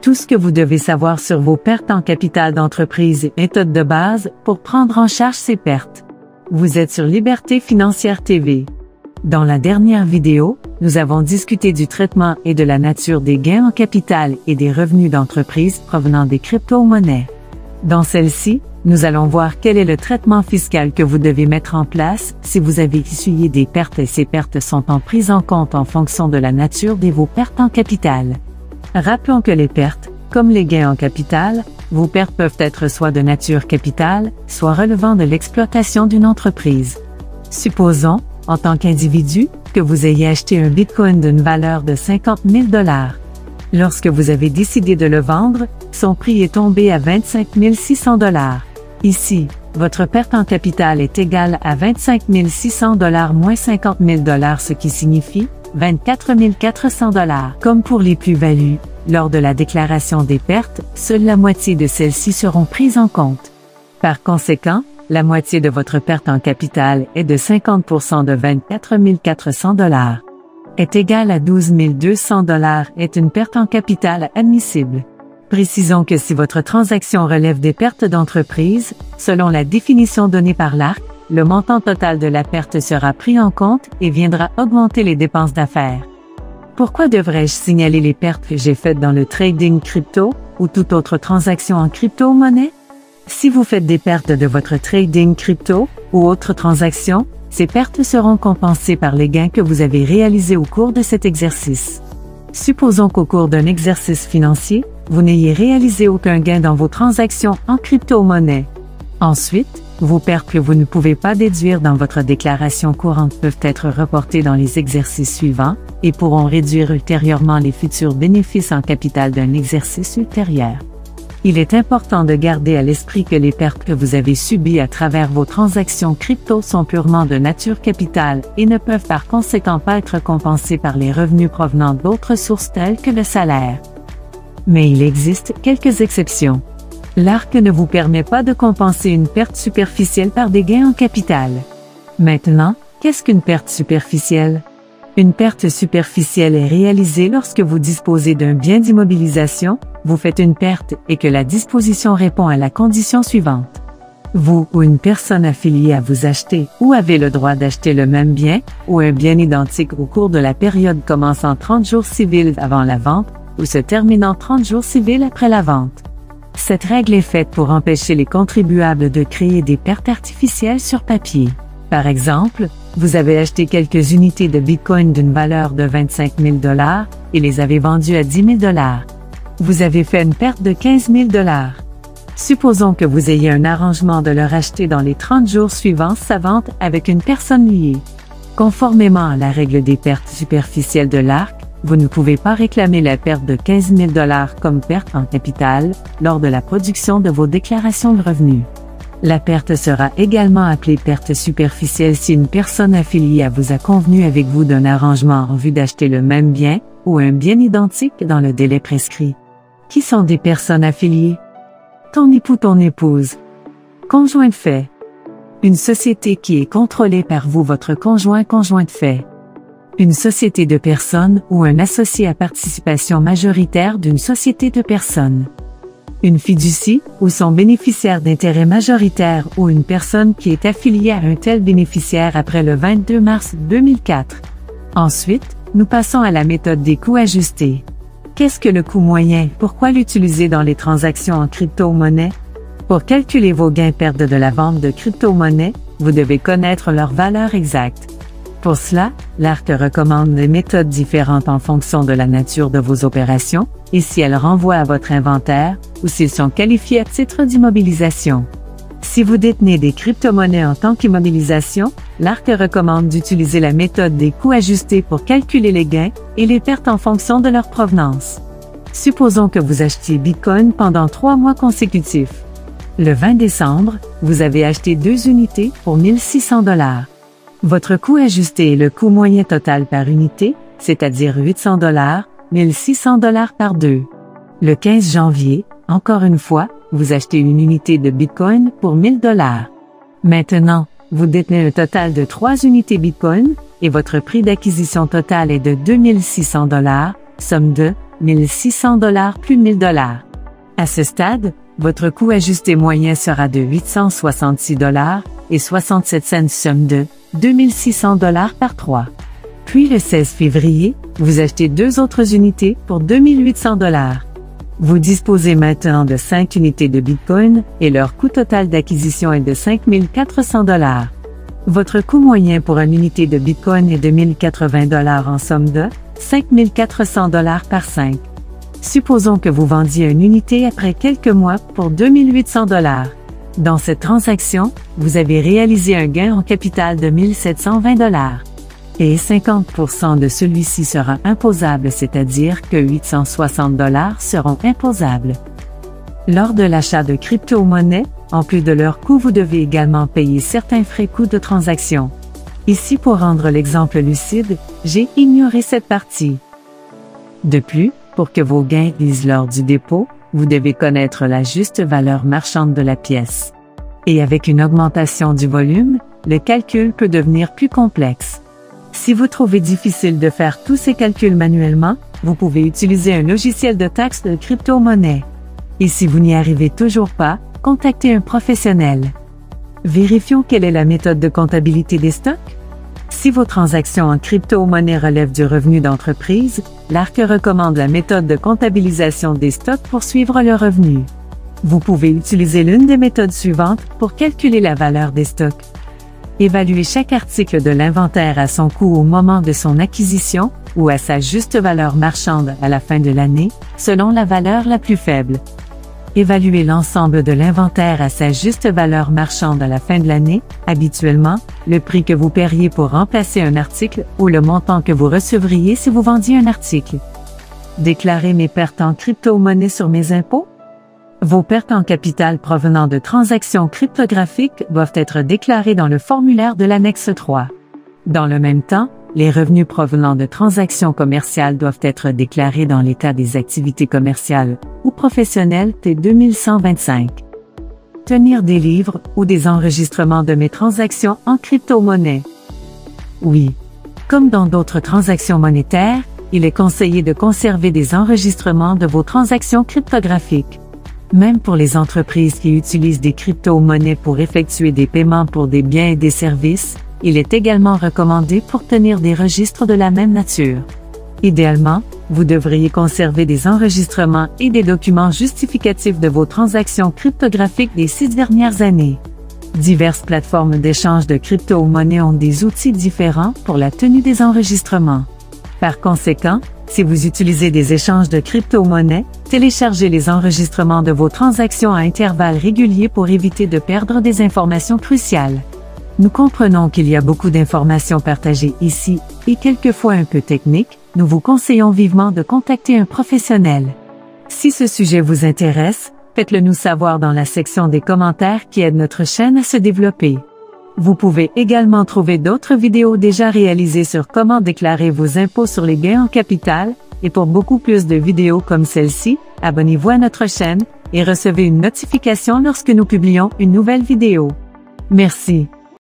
Tout ce que vous devez savoir sur vos pertes en capital d'entreprise et méthode de base pour prendre en charge ces pertes. Vous êtes sur Liberté Financière TV. Dans la dernière vidéo, nous avons discuté du traitement et de la nature des gains en capital et des revenus d'entreprise provenant des crypto-monnaies. Dans celle-ci, nous allons voir quel est le traitement fiscal que vous devez mettre en place si vous avez essuyé des pertes et ces pertes sont prises en compte en fonction de la nature de vos pertes en capital. Rappelons que les pertes, comme les gains en capital, vos pertes peuvent être soit de nature capitale, soit relevant de l'exploitation d'une entreprise. Supposons, en tant qu'individu, que vous ayez acheté un Bitcoin d'une valeur de 50 000 $. Lorsque vous avez décidé de le vendre, son prix est tombé à 25 600 $. Ici, votre perte en capital est égale à 25 600 $ moins 50 000 $, ce qui signifie 24 400 $. Comme pour les plus-values, lors de la déclaration des pertes, seule la moitié de celles-ci seront prises en compte. Par conséquent, la moitié de votre perte en capital est de 50% de 24 400 $. Est égale à 12 200 $ est une perte en capital admissible. Précisons que si votre transaction relève des pertes d'entreprise, selon la définition donnée par l'ARC, le montant total de la perte sera pris en compte et viendra augmenter les dépenses d'affaires. Pourquoi devrais-je signaler les pertes que j'ai faites dans le trading crypto ou toute autre transaction en crypto-monnaie? Si vous faites des pertes de votre trading crypto ou autre transaction, ces pertes seront compensées par les gains que vous avez réalisés au cours de cet exercice. Supposons qu'au cours d'un exercice financier, vous n'ayez réalisé aucun gain dans vos transactions en crypto-monnaie. Ensuite, vos pertes que vous ne pouvez pas déduire dans votre déclaration courante peuvent être reportées dans les exercices suivants et pourront réduire ultérieurement les futurs bénéfices en capital d'un exercice ultérieur. Il est important de garder à l'esprit que les pertes que vous avez subies à travers vos transactions crypto sont purement de nature capitale et ne peuvent par conséquent pas être compensées par les revenus provenant d'autres sources telles que le salaire. Mais il existe quelques exceptions. L'ARC ne vous permet pas de compenser une perte superficielle par des gains en capital. Maintenant, qu'est-ce qu'une perte superficielle? Une perte superficielle est réalisée lorsque vous disposez d'un bien d'immobilisation, vous faites une perte et que la disposition répond à la condition suivante. Vous ou une personne affiliée à vous acheter ou avez le droit d'acheter le même bien ou un bien identique au cours de la période commençant 30 jours civils avant la vente ou se terminant 30 jours civils après la vente. Cette règle est faite pour empêcher les contribuables de créer des pertes artificielles sur papier. Par exemple, vous avez acheté quelques unités de Bitcoin d'une valeur de 25 000 $ et les avez vendues à 10 000 $. Vous avez fait une perte de 15 000 $. Supposons que vous ayez un arrangement de le racheter dans les 30 jours suivant sa vente avec une personne liée. Conformément à la règle des pertes superficielles de l'ARC, vous ne pouvez pas réclamer la perte de 15 000 $ comme perte en capital lors de la production de vos déclarations de revenus. La perte sera également appelée perte superficielle si une personne affiliée à vous a convenu avec vous d'un arrangement en vue d'acheter le même bien ou un bien identique dans le délai prescrit. Qui sont des personnes affiliées? Ton époux, ton épouse. Conjoint de fait. Une société qui est contrôlée par vous, votre conjoint, conjoint de fait. Une société de personnes ou un associé à participation majoritaire d'une société de personnes. Une fiducie ou son bénéficiaire d'intérêt majoritaire ou une personne qui est affiliée à un tel bénéficiaire après le 22 mars 2004. Ensuite, nous passons à la méthode des coûts ajustés. Qu'est-ce que le coût moyen? Pourquoi l'utiliser dans les transactions en crypto-monnaie? Pour calculer vos gains-pertes de la vente de crypto-monnaie, vous devez connaître leur valeur exacte. Pour cela, l'ARC recommande des méthodes différentes en fonction de la nature de vos opérations et si elles renvoient à votre inventaire ou s'ils sont qualifiés à titre d'immobilisation. Si vous détenez des crypto-monnaies en tant qu'immobilisation, l'ARC recommande d'utiliser la méthode des coûts ajustés pour calculer les gains et les pertes en fonction de leur provenance. Supposons que vous achetiez Bitcoin pendant 3 mois consécutifs. Le 20 décembre, vous avez acheté 2 unités pour 1 600 $. Votre coût ajusté est le coût moyen total par unité, c'est-à-dire 800 $, 1 600 $ par 2. Le 15 janvier, encore une fois, vous achetez une unité de Bitcoin pour 1 000 $. Maintenant, vous détenez un total de 3 unités Bitcoin et votre prix d'acquisition total est de 2 600 $, somme de $1 600 plus $1 000. À ce stade, votre coût ajusté moyen sera de $866 et 67 cents, somme de $2 600 par 3. Puis le 16 février, vous achetez 2 autres unités pour $2 800. Vous disposez maintenant de 5 unités de Bitcoin et leur coût total d'acquisition est de $5 400. Votre coût moyen pour une unité de Bitcoin est de $1 080 en somme de $5 400 par 5. Supposons que vous vendiez une unité après quelques mois pour $2 800. Dans cette transaction, vous avez réalisé un gain en capital de $1 720. Et 50% de celui-ci sera imposable, c'est-à-dire que $860 seront imposables. Lors de l'achat de crypto-monnaies, en plus de leur coût, vous devez également payer certains frais coûts de transaction. Ici, pour rendre l'exemple lucide, j'ai ignoré cette partie. De plus, pour que vos gains visent lors du dépôt, vous devez connaître la juste valeur marchande de la pièce. Et avec une augmentation du volume, le calcul peut devenir plus complexe. Si vous trouvez difficile de faire tous ces calculs manuellement, vous pouvez utiliser un logiciel de taxe de crypto-monnaie. Et si vous n'y arrivez toujours pas, contactez un professionnel. Vérifions quelle est la méthode de comptabilité des stocks. Si vos transactions en crypto-monnaie relèvent du revenu d'entreprise, l'ARC recommande la méthode de comptabilisation des stocks pour suivre le revenu. Vous pouvez utiliser l'une des méthodes suivantes pour calculer la valeur des stocks. Évaluer chaque article de l'inventaire à son coût au moment de son acquisition ou à sa juste valeur marchande à la fin de l'année, selon la valeur la plus faible. Évaluer l'ensemble de l'inventaire à sa juste valeur marchande à la fin de l'année, habituellement, le prix que vous paieriez pour remplacer un article ou le montant que vous recevriez si vous vendiez un article. Déclarer mes pertes en crypto-monnaie sur mes impôts? Vos pertes en capital provenant de transactions cryptographiques doivent être déclarées dans le formulaire de l'annexe 3. Dans le même temps, les revenus provenant de transactions commerciales doivent être déclarés dans l'état des activités commerciales ou professionnelles T2125. Tenir des livres ou des enregistrements de mes transactions en crypto-monnaie. Oui. Comme dans d'autres transactions monétaires, il est conseillé de conserver des enregistrements de vos transactions cryptographiques. Même pour les entreprises qui utilisent des crypto-monnaies pour effectuer des paiements pour des biens et des services, il est également recommandé pour tenir des registres de la même nature. Idéalement, vous devriez conserver des enregistrements et des documents justificatifs de vos transactions cryptographiques des 6 dernières années. Diverses plateformes d'échange de crypto-monnaies ont des outils différents pour la tenue des enregistrements. Par conséquent, si vous utilisez des échanges de crypto-monnaies, téléchargez les enregistrements de vos transactions à intervalles réguliers pour éviter de perdre des informations cruciales. Nous comprenons qu'il y a beaucoup d'informations partagées ici et quelquefois un peu techniques, nous vous conseillons vivement de contacter un professionnel. Si ce sujet vous intéresse, faites-le nous savoir dans la section des commentaires qui aide notre chaîne à se développer. Vous pouvez également trouver d'autres vidéos déjà réalisées sur comment déclarer vos impôts sur les gains en capital, et pour beaucoup plus de vidéos comme celle-ci, abonnez-vous à notre chaîne et recevez une notification lorsque nous publions une nouvelle vidéo. Merci.